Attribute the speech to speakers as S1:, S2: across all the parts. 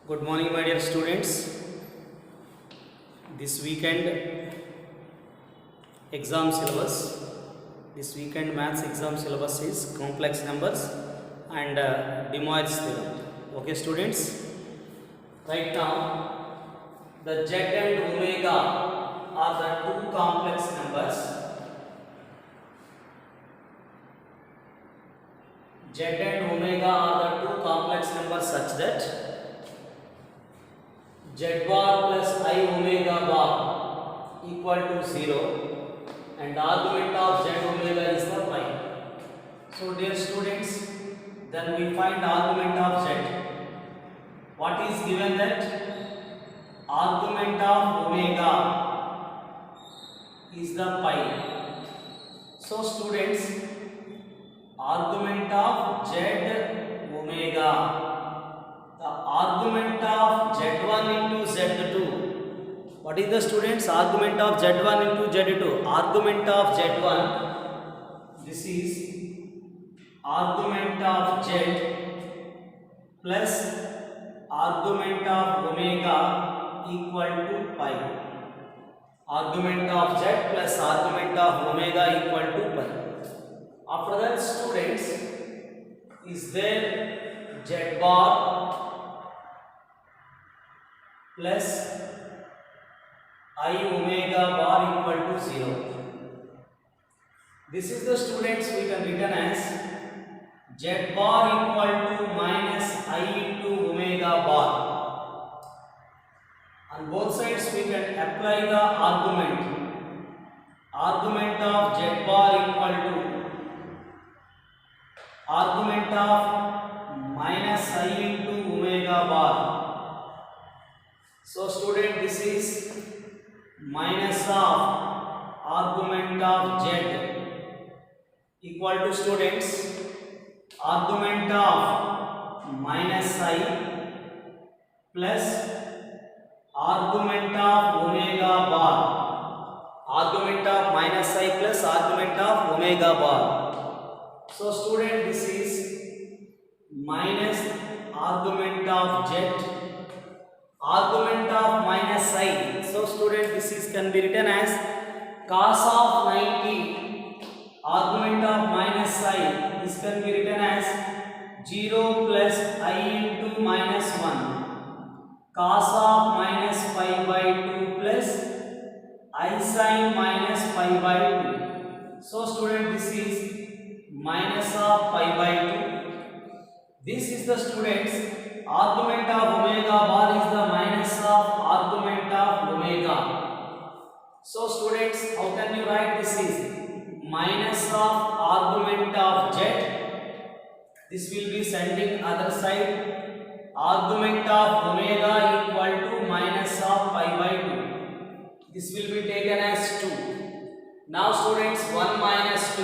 S1: Good morning, my dear students. This weekend exam syllabus, this weekend maths exam syllabus is complex numbers and De Moivre's theorem. Okay, students. Right now, the z and omega are the two complex numbers. Z and omega are the two complex numbers such that z bar plus I omega bar equal to 0 and the argument of z omega is the pi. So dear students, then we find argument of z. What is given that argument of omega is the pi. So students, argument of z omega, the argument of z1 into z2. What is the students argument of z1 into z2? Argument of z1, this is argument of z plus argument of omega equal to pi. Argument of z plus argument of omega equal to pi. After that, students, is there z bar plus I omega bar equal to 0. This is the students we can written as z bar equal to minus I into omega bar. On both sides we can apply the argument. Argument of z bar equal to argument of minus I into omega bar. So student, this is minus of argument of z equal to students argument of minus I plus argument of omega bar. Argument of minus I plus argument of omega bar. So student, this is minus argument of z, argument of minus I. So student, this is can be written as cos of 90, argument of minus I, this can be written as 0 plus I into minus 1, cos of minus pi by 2 plus I sin minus pi by 2. So student, this is minus of pi by 2. This is the students argument of omega bar is the minus of argument of omega. So students, how can you write this is minus of argument of z. This will be sending other side. Argument of omega equal to minus of pi by 2. This will be taken as 2. Now students, 1 minus 2.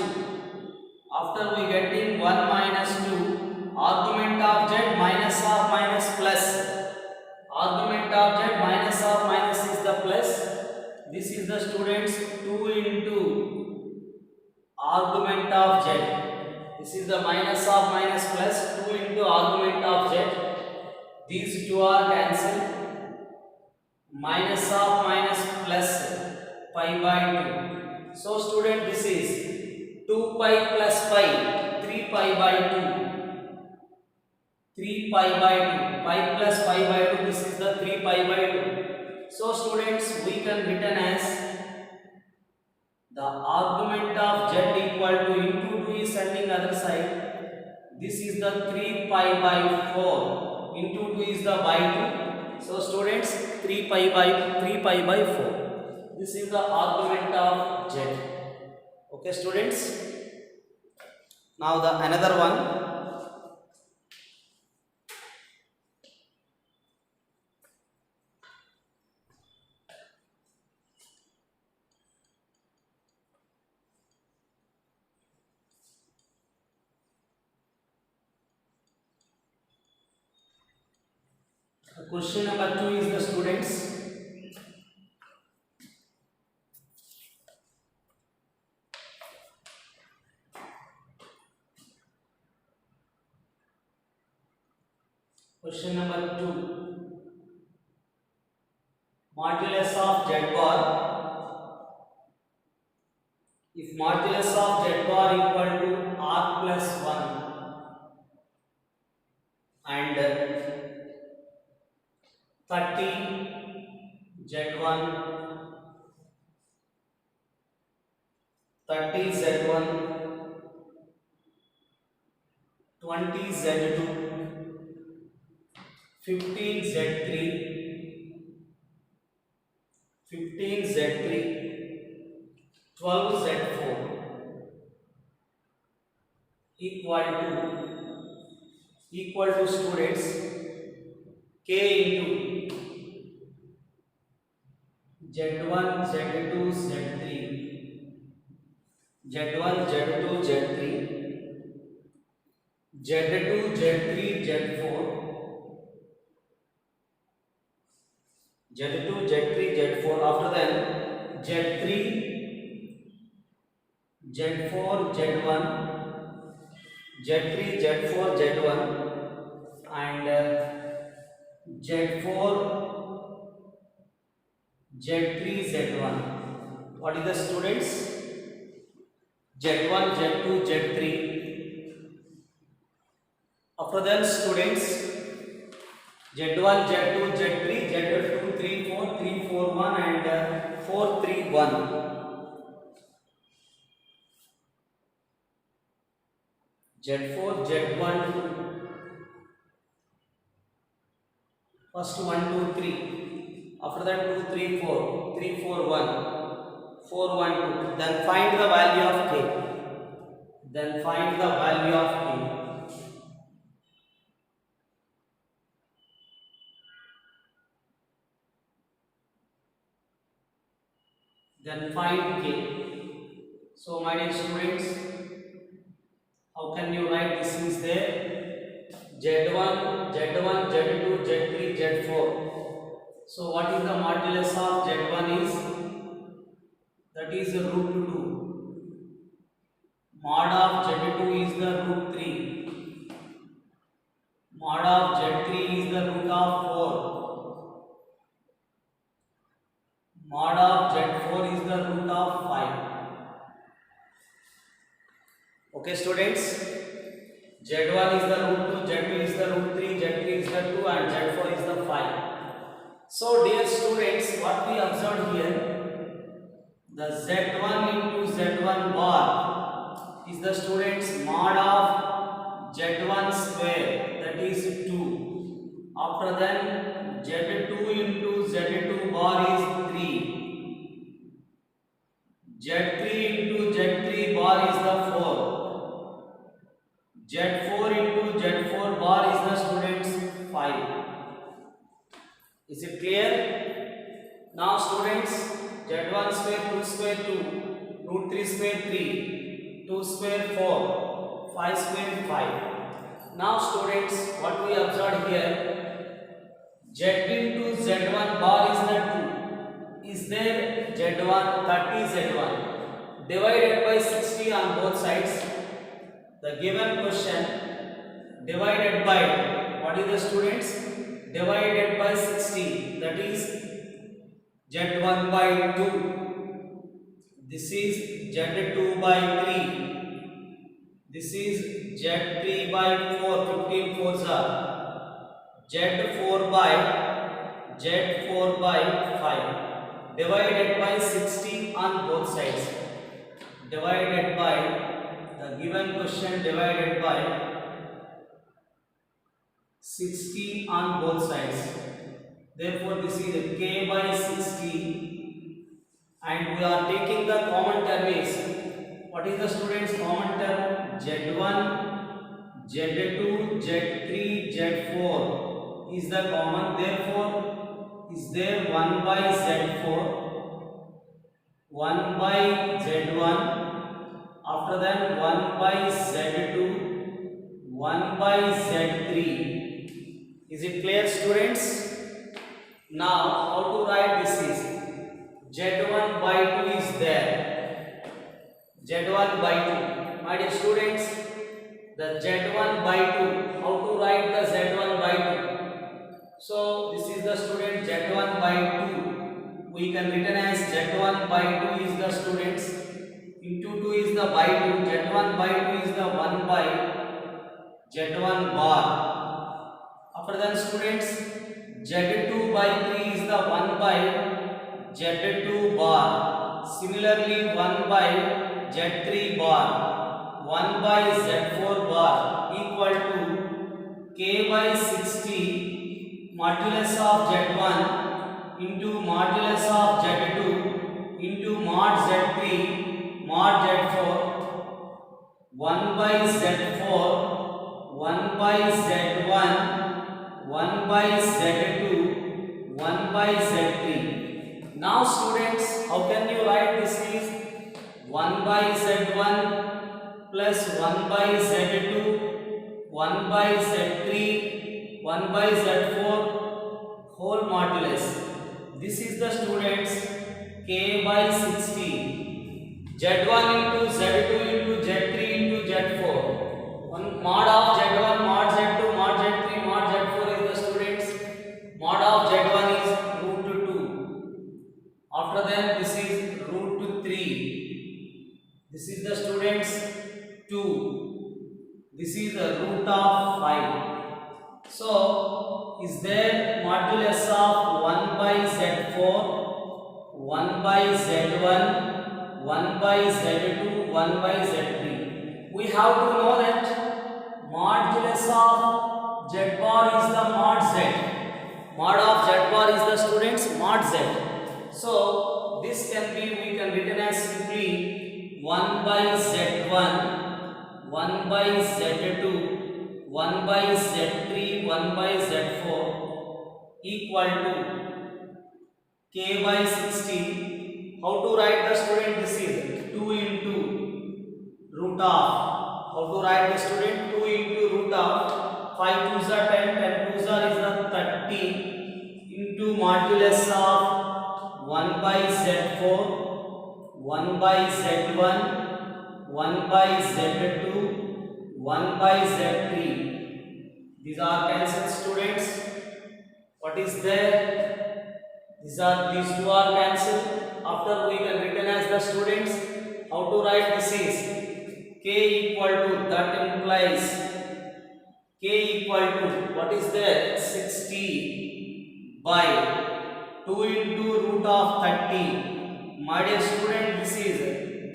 S1: After we getting 1 minus 2, argument of z minus of minus plus. Argument of z minus of minus is the plus. This is the students 2 into argument of z. This is the minus of minus plus 2 into argument of z. These two are cancelled. Minus of minus plus pi by 2. So student, this is 2 pi plus pi, 3 pi by 2. 3 pi by 2, pi plus pi by 2, this is the 3 pi by 2. So students, we can written as the argument of z equal to into 2 is sending other side. This is the 3 pi by 4 into 2 is the by 2. So students, 3 pi by 4. This is the argument of z. Okay students. Now the another one. Question number 2 is the students. Question number 2. If modulus of z bar equal to r plus 1 and 30 z1, 30 z1, 20 z2, 15 z3, 15 z3, 12 z4 equal to students k into z1 z2 z3, z1 z2 z3, z2 z3 z4, z2 z3 z4, after then z3 z4 z1, z3 z4 z1 and z4 z3 z1. What is the students? z1 z2 z3. After that students z1 z2 z3 z2 3 4 3 4 1 and 4 3 1. z4 z1 first 1 2 3, after that 2 3 4 3 4 1 4 1 2. Then find the value of k, then find the value of k. Then find k. So my dear students, how can you write? This is there z1 z1 z2 z3 z4. So what is the modulus of z1 is, that is root 2. Mod of z2 is the root 3. Mod of z3 is the root of 4. Mod of z4 is the root of 5. Okay students, z1 is the root 2, z2 is the root 3, z3 is the 2 and z4 is the 5. So dear students, what we observed here, the z1 into z1 bar is the students mod of z1 square, that is 2. After then z2 into z2 bar is 3. z3 into z3 bar is the 4. z4 into z4 bar is the students 5. Is it clear? Now students, z1 square 2 square 2, root 3 square 3, 2 square 4, 5 square 5. Now students, what we observed here, z into z1 bar is the 2. Is there z1 30 z1 divided by 60 on both sides? The given question divided by, what is the students? Divided by 60, that is z1 by 2. This is z2 by 3. This is z3 by 4, 15 4s are z4 by 5 divided by 60 on both sides. Divided by, the given question divided by 60 on both sides. Therefore this is k by 60 and we are taking the common term is, what is the students common term? z1 z2 z3 z4 is the common. Therefore is there 1 by z4, 1 by z1, after that 1 by z2, 1 by z3. Is it clear students? Now how to write this is, z1 by 2 is there, z1 by 2. My dear students, the z1 by 2, how to write the z1 by 2? So this is the student z1 by 2. We can written as z1 by 2 is the students into 2 is the by 2, Z1 by 2 is the 1 by Z1 bar. After that students, Z2 by 3 is the 1 by Z2 bar. Similarly 1 by Z3 bar, 1 by Z4 bar equal to K by 60 modulus of Z1 into modulus of Z2 into mod Z3 mod Z4, 1 by Z4, 1 by Z1, 1 by Z2, 1 by Z3. Now students, how can you write this is 1 by Z1 plus 1 by Z2, 1 by Z3, 1 by Z4 whole modulus. This is the students K by 60. Z1 into Z2 into Z3 into Z4. One mod of Z1, mod Z2, mod Z3, mod Z4 is the students. Mod of Z1 is root 2. After that, this is root 3. This is the students 2. This is the root of 5. So, is there modulus of 1 by Z4? 1 by Z1, 1 by Z2, 1 by Z3. We have to know that modulus of Z bar is the mod Z. Mod of Z bar is the students mod Z. So this can be, we can written as simply 1 by Z1, 1 by Z2, 1 by Z3, 1 by Z4 equal to K by 60. How to write the student? This is 2 into root of. How to write the student? 2 into root of 5 2s are 10, 10 2s are is the 30 into modulus of 1 by Z4, 1 by Z1, 1 by Z2, 1 by Z3. These are cancelled students. What is there? These two are cancelled. After we can written as the students. How to write this is K equal to, that implies K equal to, what is there? 60 by 2 into root of 30. My dear student, this is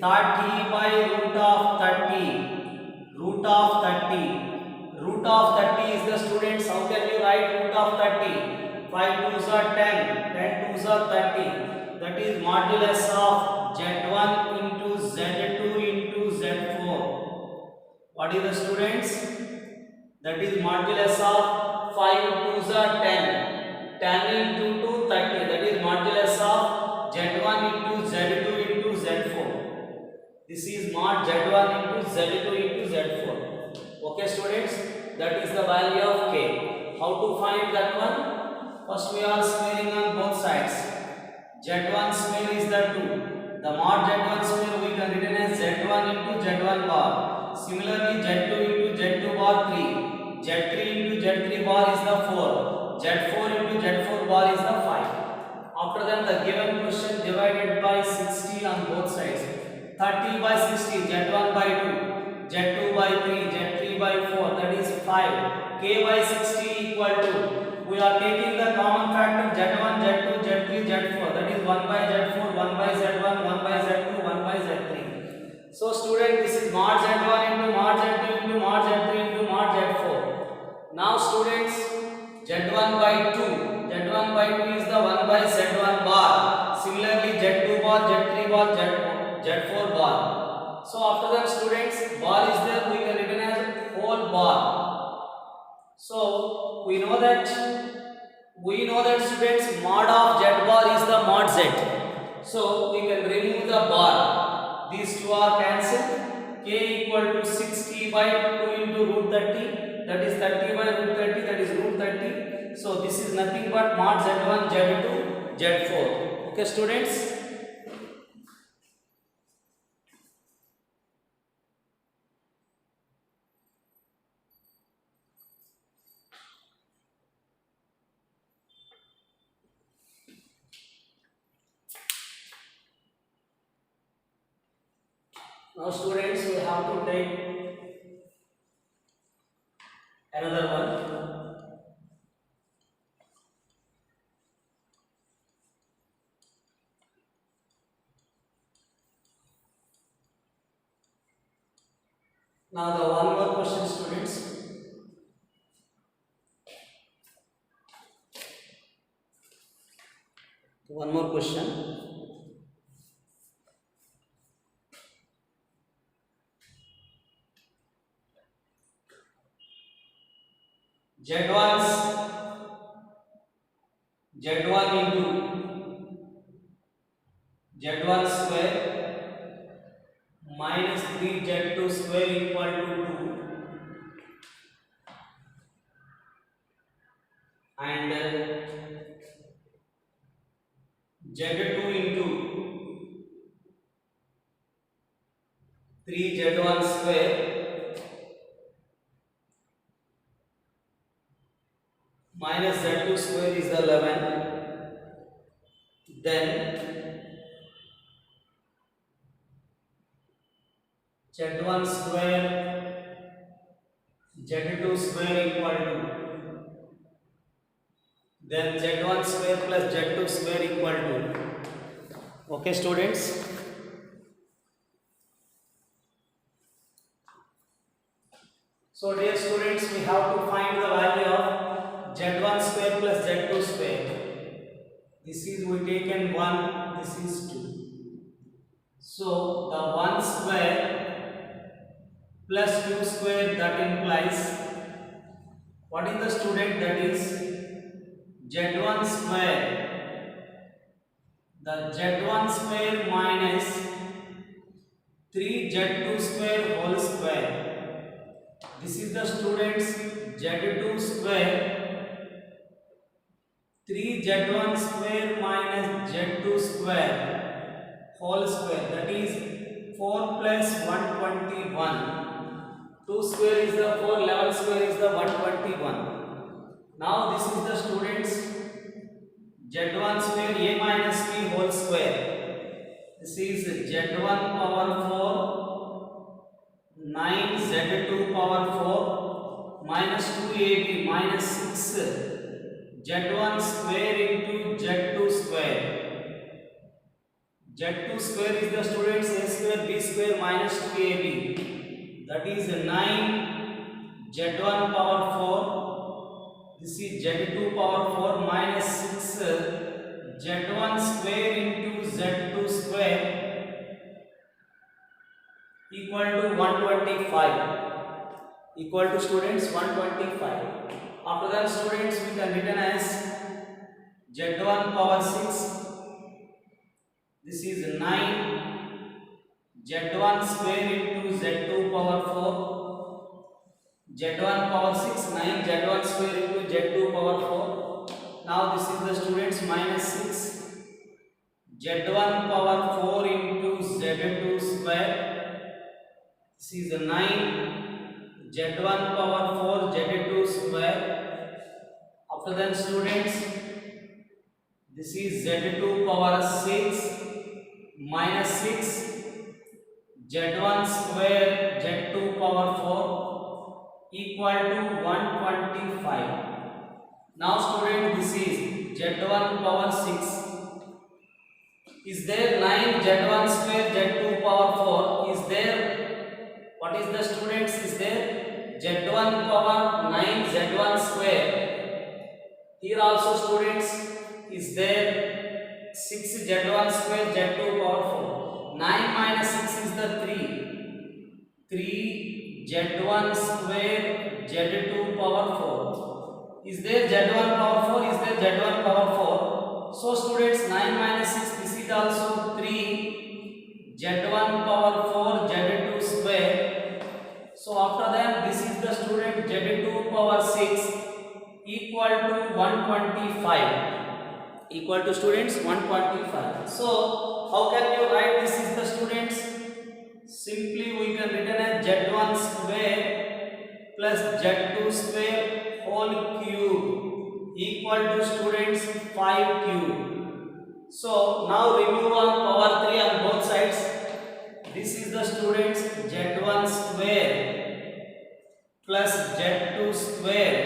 S1: 30 by root of 30. Root of 30. Root of 30 is the students. How can you write root of 30? 5 2s are 10, 10 2s are 30. That is modulus of Z1 into Z2 into Z4. What is the students? That is modulus of 5 2s are 10, 10 into 2 30. That is modulus of Z1 into Z2 into Z4. This is mod Z1 into Z2 into Z4. Okay students, that is the value of K. How to find that one? First we are squaring on both sides. Z1 square is the 2. The mod Z1 square we can written as Z1 into Z1 bar. Similarly Z2 into Z2 bar 3. Z3 into Z3 bar is the 4. Z4 into Z4 bar is the 5. After that the given question divided by 60 on both sides. 30 by 60, Z1 by 2, Z2 by 3, Z3 by 4, that is 5. K by 60 equal to, we are taking the common factor Z1, Z2, Z3, Z4, that is 1 by Z4, 1 by Z1, 1 by Z2, 1 by Z3. So student, this is mod Z1 into mod Z2 into mod Z3 into mod Z4. Now students, Z1 by 2, Z1 by 2 is the 1 by Z1 bar. Similarly Z2 bar, Z3 bar, Z4 bar. So after that students, bar is there, we can written as whole bar. So we know that students, mod of Z bar is the mod Z. So we can remove the bar. These two are cancelled. K equal to 60 by 2 into root 30. That is 30 by root 30. That is root 30. So this is nothing but mod Z1, Z2, Z4. Okay students. Now students, we have to take another one. Now the one more question, students. One more question. Z1 into Z1 square minus 3Z2 square equal to 2, and Z2 into 3Z1 square minus Z2 square is 11. Then Z1 square Z2 square equal to, then Z1 square plus Z2 square equal to. Okay students, so dear students, we have to find the value of Z1 square plus Z2 square. This is we taken 1, this is 2. So the 1 square plus 2 square, that implies, what is the student, that is Z1 square. The Z1 square minus 3Z2 square whole square. This is the students Z2 square, 3Z1 square minus Z2 square whole square, that is 4 plus 121. 2 square is the 4, 11 square is the 121. Now this is the students Z1 square a minus b whole square. This is Z1 power 4 9 Z2 power 4 minus 2ab minus 6 Z1 square into Z2 square. Z2 square is the students a square b square minus 2ab, that is 9 Z1 power 4. This is Z2 power 4 minus 6 Z1 square into Z2 square equal to 125. Equal to students 125. After that students, we can written as Z1 power 6. This is 9 Z1 square into Z2 power 4. Z1 power 6, 9 Z1 square into Z2 power 4. Now this is the students minus 6 Z1 power 4 into Z2 square. This is 9 Z1 power 4 Z2 square. After that students, this is Z2 power 6 minus 6 Z1 square Z2 power 4 equal to 125. Now student, this is Z1 power 6. Is there 9 Z1 square Z2 power 4? Is there, what is the students, is there Z1 power 9 Z1 square. Here also students, is there 6 Z1 square Z2 power 4. 9 minus 6 is the 3. 3 Z1 square Z2 power 4. Is there Z1 power 4? Is there Z1 power 4? So students, 9 minus 6, this is also 3 Z1 power 4 Z2 square. So after that, this is the student Z2 power 6 equal to 125. Equal to students 125. So how can you write this is the students? Simply we can written as Z1 square plus Z2 square whole cube equal to students 5 cube. So now remove on power 3 on both sides. this is the students z1 square plus z2 square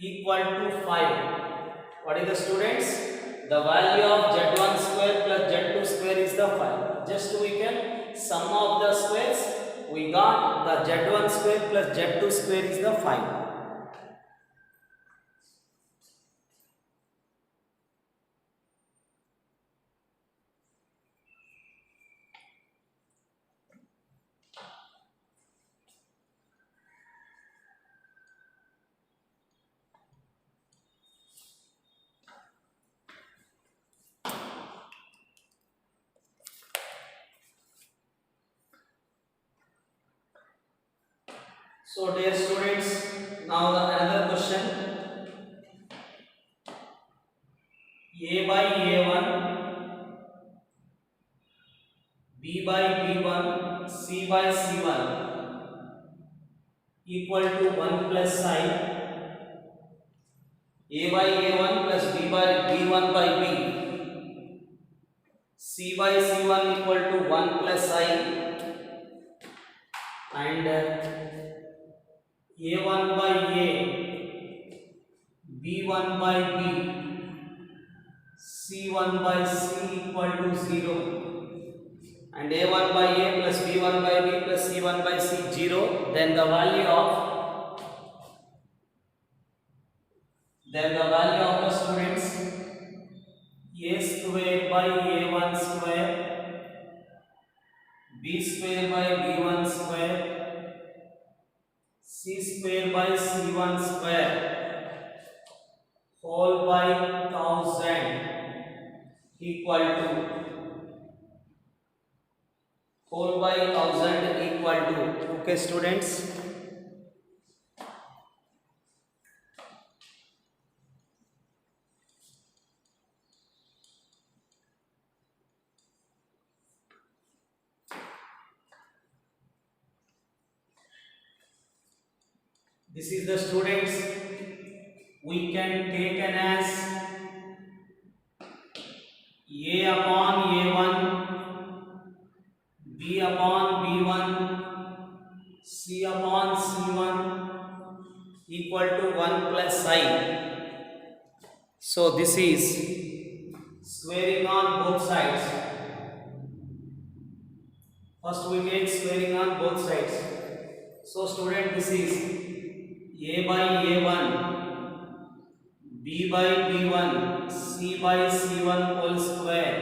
S1: equal to 5. What is the students? The value of z1 square plus z2 square is the 5. Just we can sum of the squares. We got the z1 square plus z2 square is the 5. So dear students, now the another question. A by A1, B by B1, C by C1 equal to 1 plus I. A by A1 plus B by B1 by B. C by C1 equal to 1 plus I. And A1 by A, B1 by B, C1 by C equal to 0, and A1 by A plus B1 by B plus C1 by C 0, then the value of the students A square by A1 square, B square by B1 square, C square by C1 square whole by 1000 equal to whole by 1000 equal to. Okay students, this is the students we can take an as A upon A1, B upon B1, C upon C1 equal to 1 plus I. So this is squaring on both sides. First we take squaring on both sides. So student, this is A by A1, B by B1, C by C1 whole square,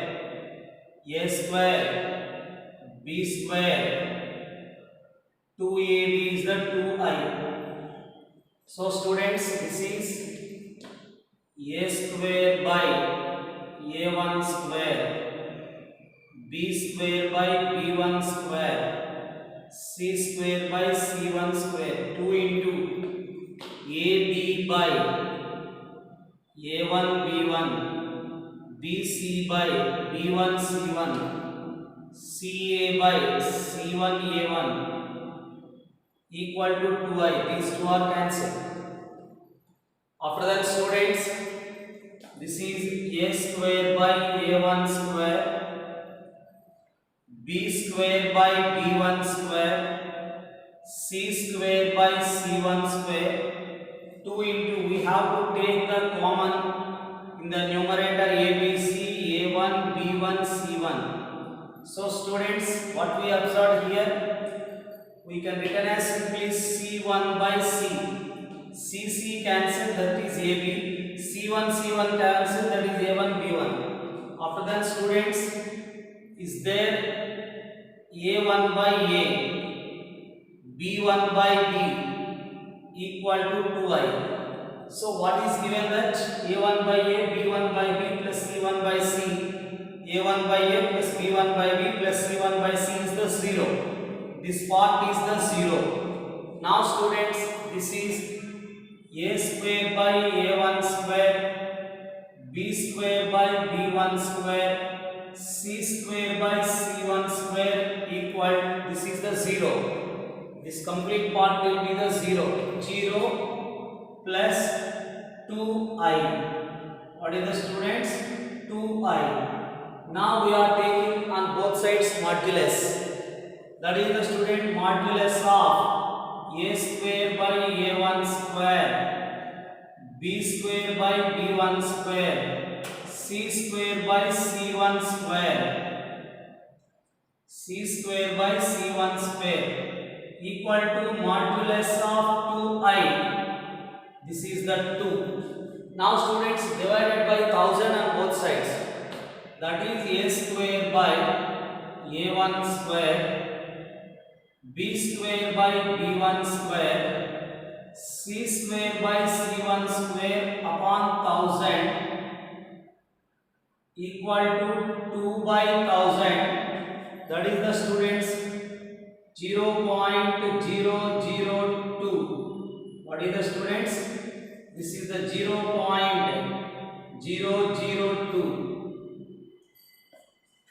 S1: A square, B square, 2AB is the 2I. So students, this is A square by A1 square, B square by B1 square, C square by C1 square, 2 into AB by A1 B1, BC by B1 C1, CA by C1 A1 equal to 2I. These two are cancelled. After that students, this is A square by A1 square, B square by B1 square, C square by C1 square, 2 into, we have to take the common in the numerator ABC, A1, B1, C1. So students, what we observed here, we can written as simply C1 by C. CC cancel, that is AB. C1 C1 cancel, that is A1 B1. After that students, is there A1 by A, B1 by B equal to 2I. So what is given that A1 by A, B1 by B plus C1 by C, A1 by A plus B1 by B plus C1 by C is the 0. This part is the 0. Now students, this is A square by A1 square, B square by B1 square, C square by C1 square equal, this is the 0. This complete part will be the 0. 0 plus 2I. What is the students? 2I. Now we are taking on both sides modulus. That is the student modulus of a square by a1 square, b square by b1 square, c square by c1 square, c square by c1 square equal to modulus of 2i. This is the 2. Now students, divided by 1000 on both sides. That is a square by a1 square, b square by b1 square, c square by c1 square upon 1000 equal to 2 by 1000. That is the students 0.002. What is the students? This is the 0.002.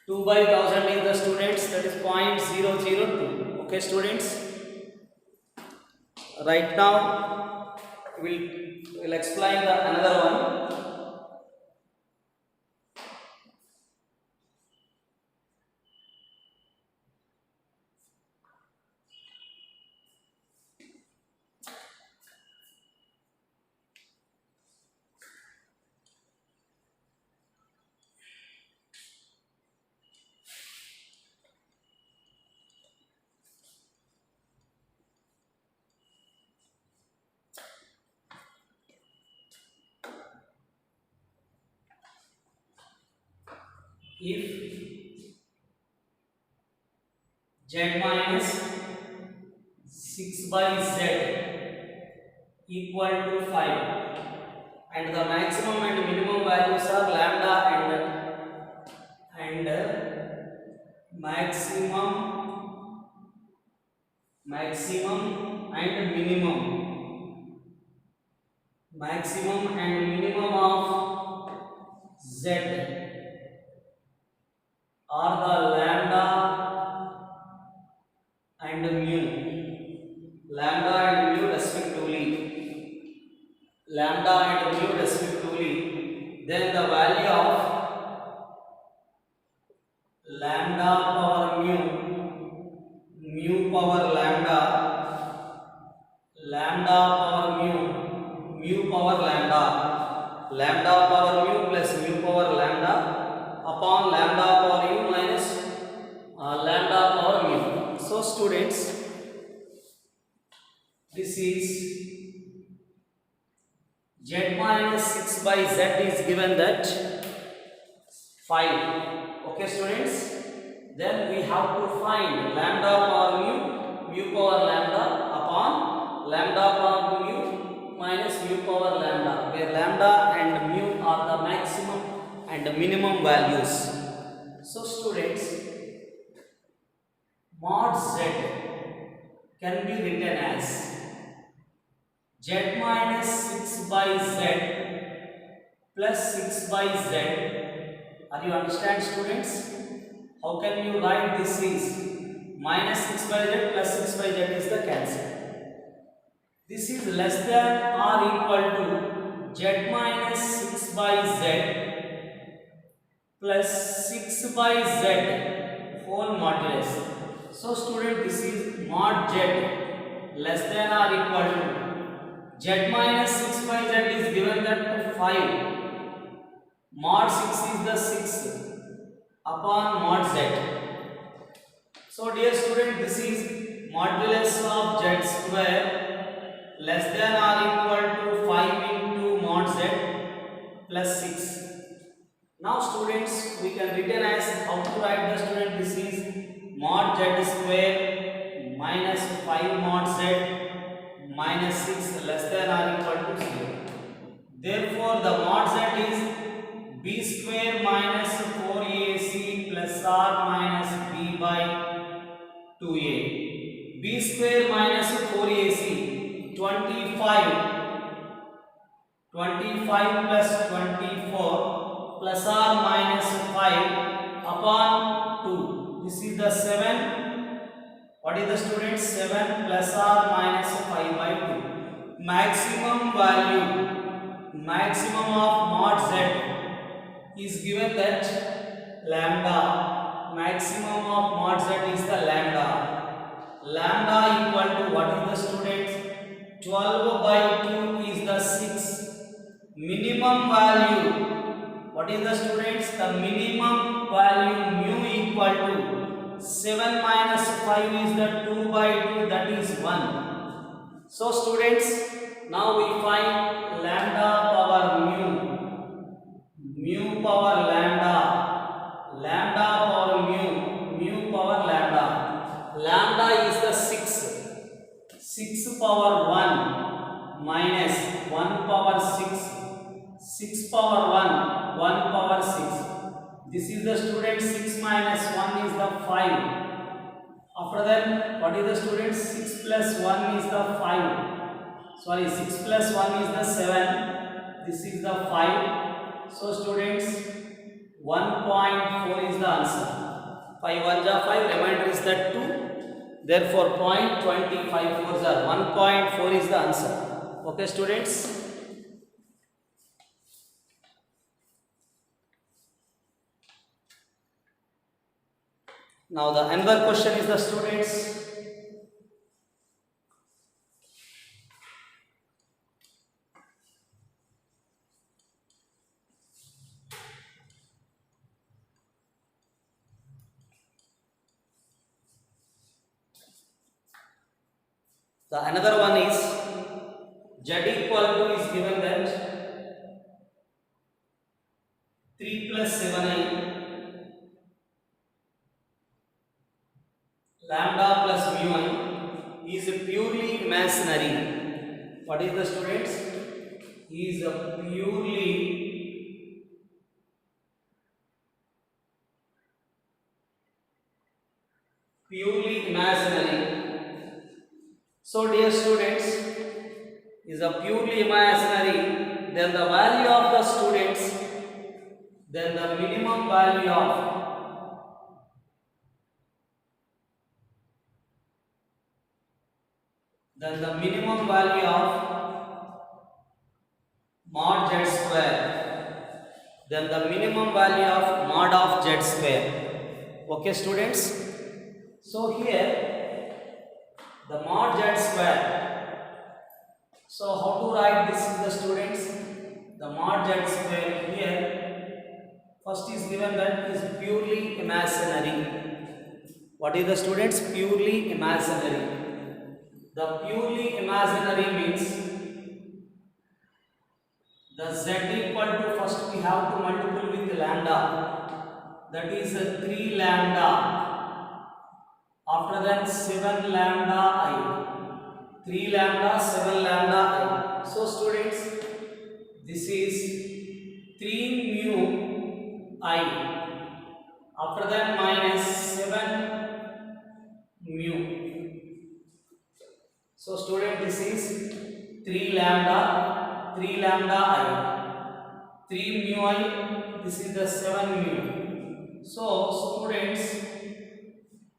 S1: 2 by 1000 is the students, that is 0.002. Okay students, right now we'll explain the another one. If z minus 6 by z equal to 5 and the maximum and minimum values are lambda and maximum and minimum of z are the lambda and mu respectively, then the value of lambda power mu power lambda power mu power lambda power mu plus mu power lambda upon lambda power u minus lambda power mu. So students, this is z minus 6 by z is given that 5. Okay students, then we have to find lambda power mu power lambda upon lambda power mu minus mu power lambda, where lambda and mu are the maximum and the minimum values. So students, mod z can be written as z minus 6 by z plus 6 by z. Are you understand students? How can you write this is minus 6 by z plus 6 by z is the cancel. This is less than or equal to z minus 6 by z plus 6 by z whole modulus. So student, this is mod z less than or equal to z minus 6 by z is given that 5. Mod 6 is the 6 upon mod z. So dear student, this is modulus of z square less than or equal to 5 into mod z plus 6. Now students, we can written as how to write the student. This is mod z square minus 5 mod z minus 6 less than or equal to 0. Therefore, the mod z is b square minus 4ac plus r minus b by 2a. b square minus 4ac 25 plus 24 plus r minus 5 upon 2. This is the 7. What is the student? 7 plus r minus 5 by 2. Maximum of mod z is given that lambda. Maximum of mod z is the lambda. Lambda equal to what is the students? 12 by 2 is the 6. Minimum value. What is the students? The minimum value mu equal to 7 minus 5 is the 2 by 2, that is 1. So students, now we find lambda power mu. Mu power lambda. Lambda power mu. Mu power lambda. Lambda is the 6. 6 power 1 minus 1 power 6. 6 power 1. 1 power 6. This is the student 6 minus 1 is the 5. After that, what is the student? 6 plus 1 is the 5. Sorry, 6 plus 1 is the 7. This is the 5. So students, 1.4 is the answer. 5 1 ja 5, remainder is the 2. Therefore, 0.25 4 are 1.4 is the answer. Okay, students. Now the another question is the students. The another one is z equal to is given that 3 plus 7i lambda plus mu I is purely imaginary. What is the students? Is a purely imaginary. So dear students, is a purely imaginary, then the value of the students, then the minimum value of mod z square, then the minimum value of mod of z square. Okay students, so here the mod z square, so how to write this is the students? The mod z square here first is given that is purely imaginary. What is the students? Purely imaginary. The purely imaginary means the z equal to, first we have to multiply with lambda, that is 3 lambda. After that 7 lambda I. 3 lambda, 7 lambda I. So students, this is 3 mu I. After that minus 7 mu. So student, this is 3 lambda I. 3 mu I, this is the 7 mu. So students,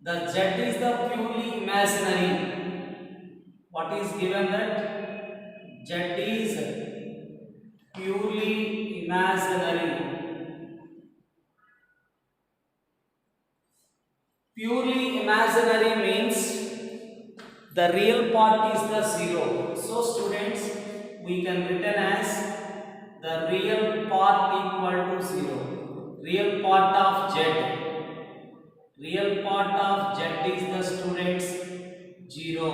S1: the z is the purely imaginary. What is given that? Z is purely imaginary. Purely imaginary means the real part is the 0. So students, we can written as the real part equal to 0. Real part of z. Real part of z is the students 0.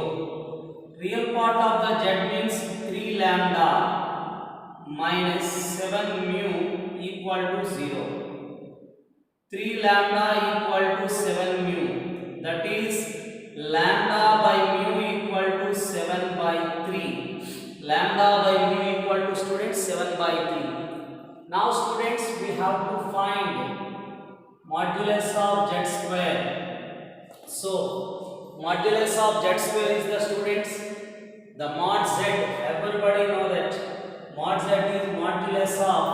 S1: Real part of the z means 3 lambda minus 7 mu equal to 0. 3 lambda equal to 7 mu, that is lambda by mu equal to 7 by 3. Lambda by mu equal to students 7 by 3. Now students, we have to find modulus of z square. So modulus of z square is the students the mod z. Everybody know that mod z is modulus of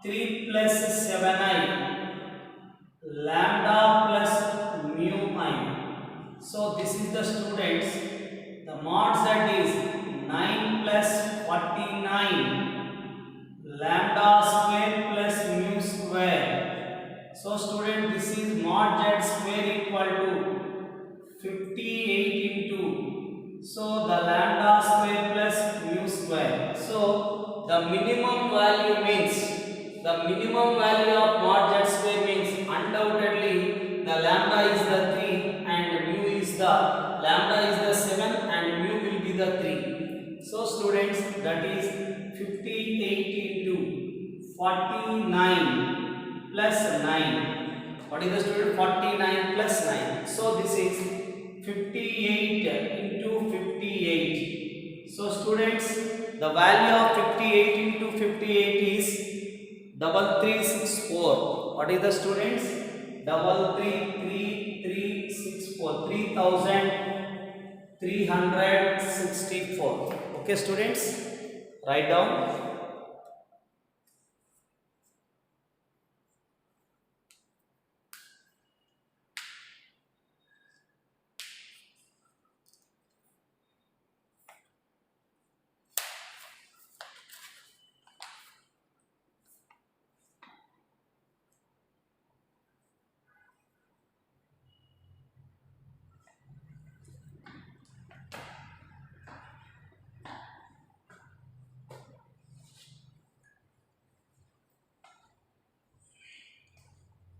S1: 3 plus 7i lambda plus mu I. So this is the students the mod z is 9 plus 49 lambda square plus mu square. student, this is mod z square equal to 58 into, so the lambda square plus mu square. So the minimum value means, the minimum value of mod z square means undoubtedly the lambda is the 3 and mu is the, lambda is the 7 and mu will be the 3. So students, that is 58 into 49 plus 9. What is the student? 49 plus 9. So this is 58 into 58. So students, the value of 58 into 58 is 3364. What is the students? 3364. 3364. Okay students, write down.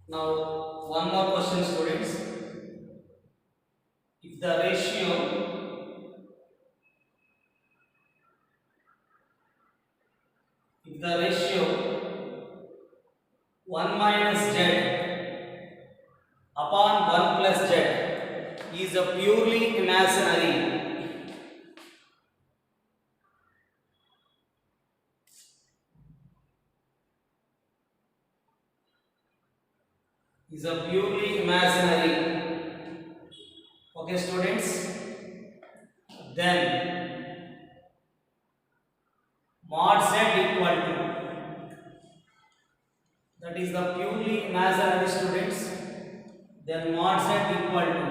S1: Now one more question students. If the ratio one minus z upon 1 plus z is a purely imaginary, okay students, then mod z equal to, that is the purely imaginary students, then mod z equal to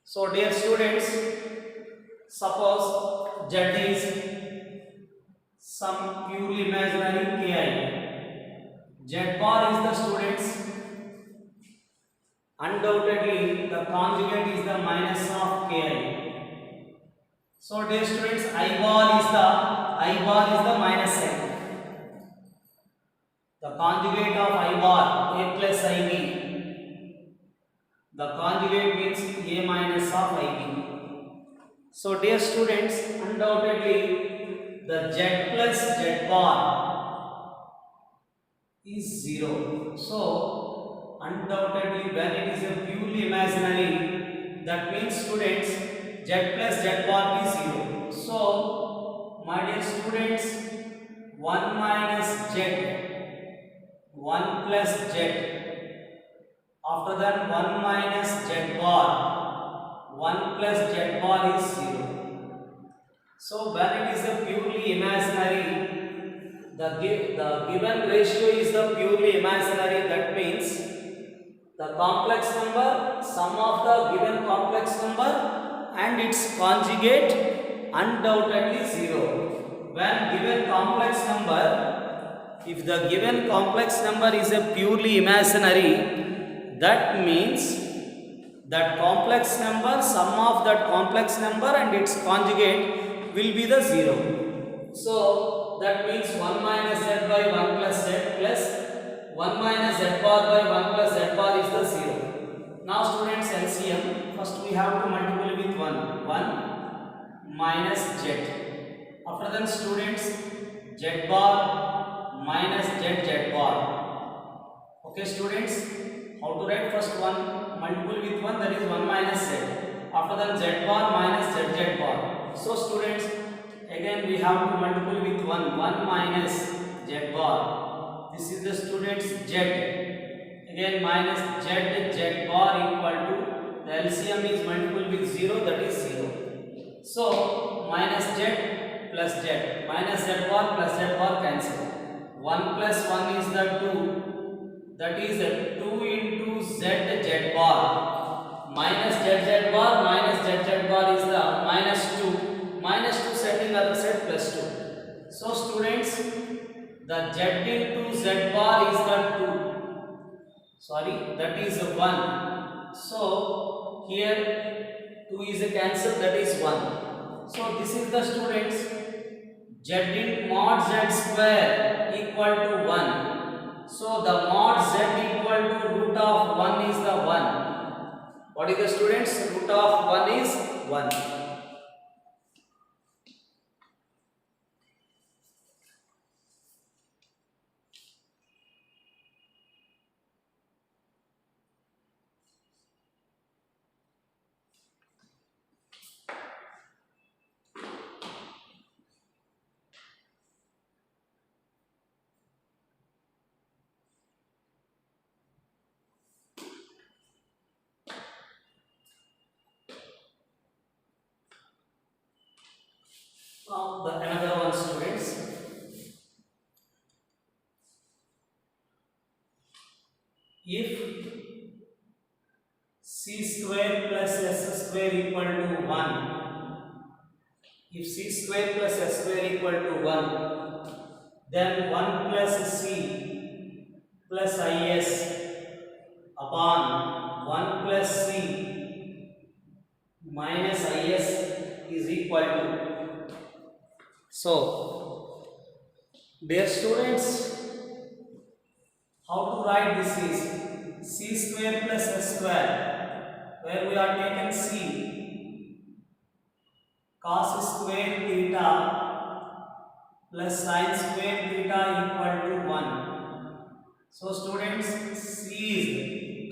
S1: so dear students, suppose z is some purely imaginary ki, z bar is the students, undoubtedly the conjugate is the minus of ki. So dear students, I bar is the minus sign. The conjugate of I bar, a plus ib. The conjugate means a minus of ib. So dear students, undoubtedly the z plus z bar is 0. So undoubtedly when it is a purely imaginary, that means students z plus z bar is 0. So my dear students, 1 minus z, 1 plus z, after that 1 minus z bar, 1 plus z bar is 0. So when it is a purely imaginary, the given ratio is the purely imaginary, that means the complex number, sum of the given complex number and its conjugate undoubtedly 0. When given complex number, if the given complex number is a purely imaginary, that means that complex number, sum of that complex number and its conjugate will be the 0. So that means 1 minus z by 1 plus z plus 1 minus z bar by 1 plus z bar is the 0. Now students, LCM, first we have to multiply with 1 minus z. After that students, z bar minus z bar. Okay students, how to write? First 1 multiple with 1, that is 1 minus z. After that z bar minus z bar. So students, again we have to multiply with 1 minus z bar. This is the students z. Again minus z bar equal to, the LCM is multiple with 0, that is 0. So minus z plus z, minus z bar plus z bar cancel. 1 plus 1 is the 2, that is 2 into z bar. Minus z bar minus z bar is the minus 2. minus 2 set in other side plus 2. So students, the z into z bar is the 2. Sorry, that is 1. So here 2 is cancelled, that is 1. So this is the students z in mod z square equal to 1. So the mod z equal to root of 1 is the 1. What is the students? Root of 1 is 1. Now the another one students. If c square plus s square equal to 1, if c square plus s square equal to 1, then 1 plus c plus is upon 1 plus c minus is is equal to. So dear students, how to write this is c square plus s square, where we are taken c cos square theta plus sin square theta equal to 1. So students, c is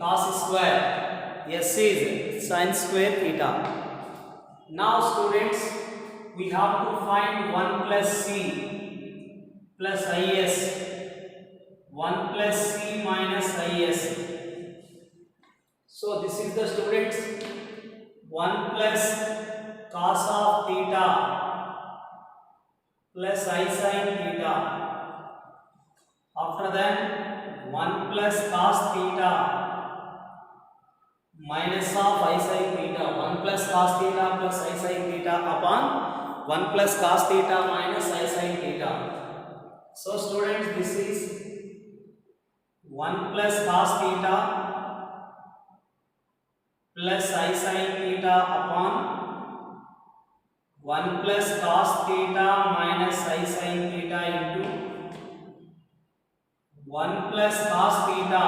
S1: cos square, s is sin square theta. Now students, we have to find 1 plus c plus is, 1 plus c minus is. So this is the students 1 plus cos of theta plus I sin theta. After that 1 plus cos theta minus of I sin theta. 1 plus cos theta plus I sin theta upon 1 plus cos theta minus I sin theta. So students, this is 1 plus cos theta plus I sin theta upon 1 plus cos theta minus I sin theta into 1 plus cos theta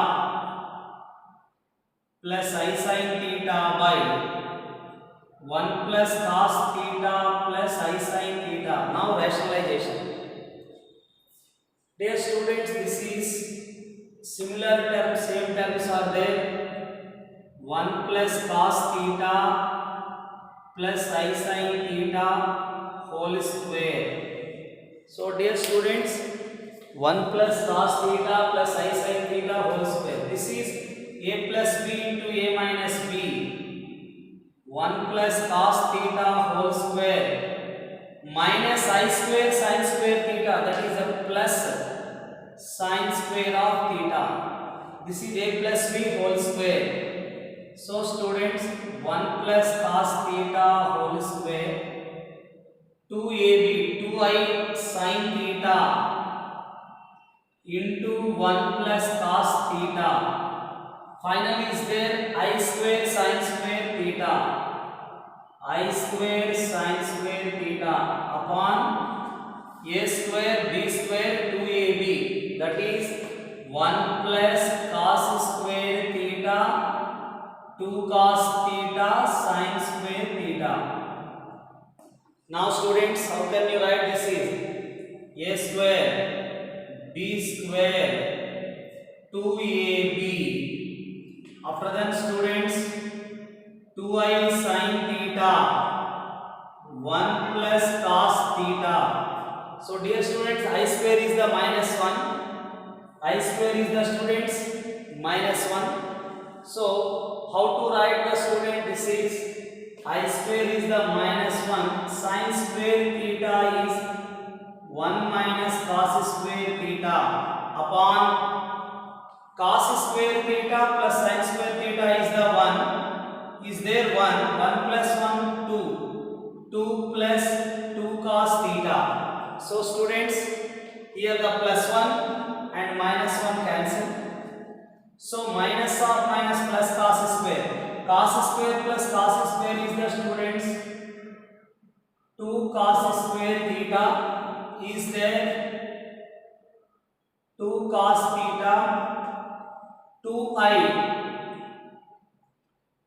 S1: plus I sin theta by 1 plus cos theta plus I sin theta. Now rationalization. Dear students, this is similar terms, same terms are there. 1 plus cos theta plus I sin theta whole square. So dear students, 1 plus cos theta plus I sin theta whole square. This is a plus b into a minus b. 1 plus cos theta whole square minus I square sin square theta, that is a plus sin square of theta. This is a plus b whole square. So students, 1 plus cos theta whole square 2ab 2i sin theta into 1 plus cos theta. Finally is there I square sin square theta, I square sin square theta upon a square b square 2ab, that is 1 plus cos square theta 2 cos theta sin square theta. Now students, how can you write this is a square b square 2ab. After that students, 2i sin theta 1 plus cos theta. So dear students, I square is the minus 1, I square is the students minus 1. So how to write the student? This is I square is the minus 1, sin square theta is 1 minus cos square theta upon cos square theta plus sin square theta is the 1, is there 1, 1 plus 1 2, 2 plus 2 cos theta. So students, here the plus 1 and minus 1 cancel. So minus of minus plus cos square. Cos square plus cos square is the students 2 cos square theta is there. 2 cos theta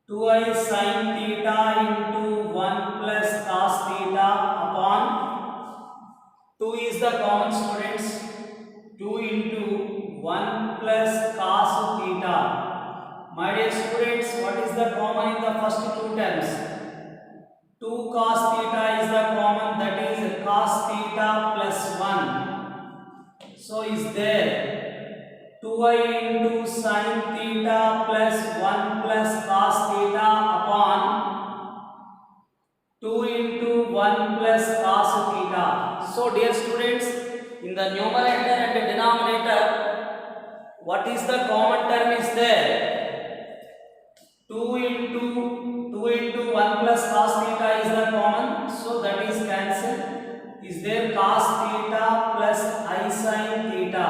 S1: 2i sin theta into 1 plus cos theta upon 2 is the common students. 2 into 1 plus cos theta. My dear students, what is the common in the first two terms? 2 cos theta is the common, that is cos theta plus 1. So is there 2i into sin theta plus 1 plus cos theta upon 2 into 1 plus cos theta. So dear students, in the numerator and the denominator, what is the common term is there? 2 into 1 plus cos theta is the common, so that is cancelled. Is there cos theta plus I sin theta.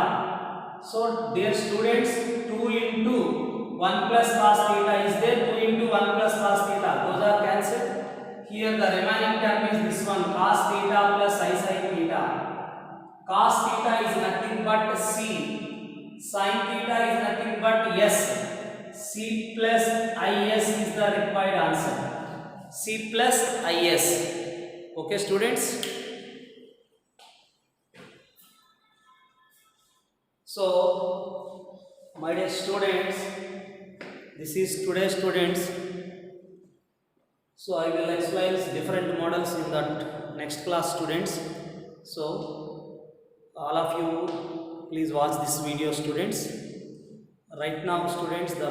S1: So dear students, 2 into 1 plus cos theta is there, 2 into 1 plus cos theta, those are cancelled. Here the remaining term is this one, cos theta plus I sin theta. Cos theta is nothing but C, sin theta is nothing but S. C plus IS is the required answer. C plus IS. Okay students. So my dear students, this is today's students. So I will explain different models in that next class students. So all of you please watch this video students. Right now students, the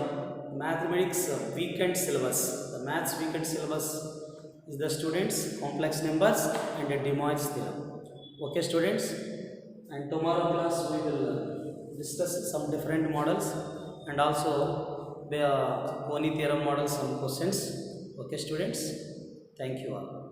S1: mathematics weekend syllabus, the maths weekend syllabus is the students complex numbers and the De Moivre's theorem. Okay students, and tomorrow class we will discuss some different models and also the Boney theorem models, some questions. Okay students, thank you all.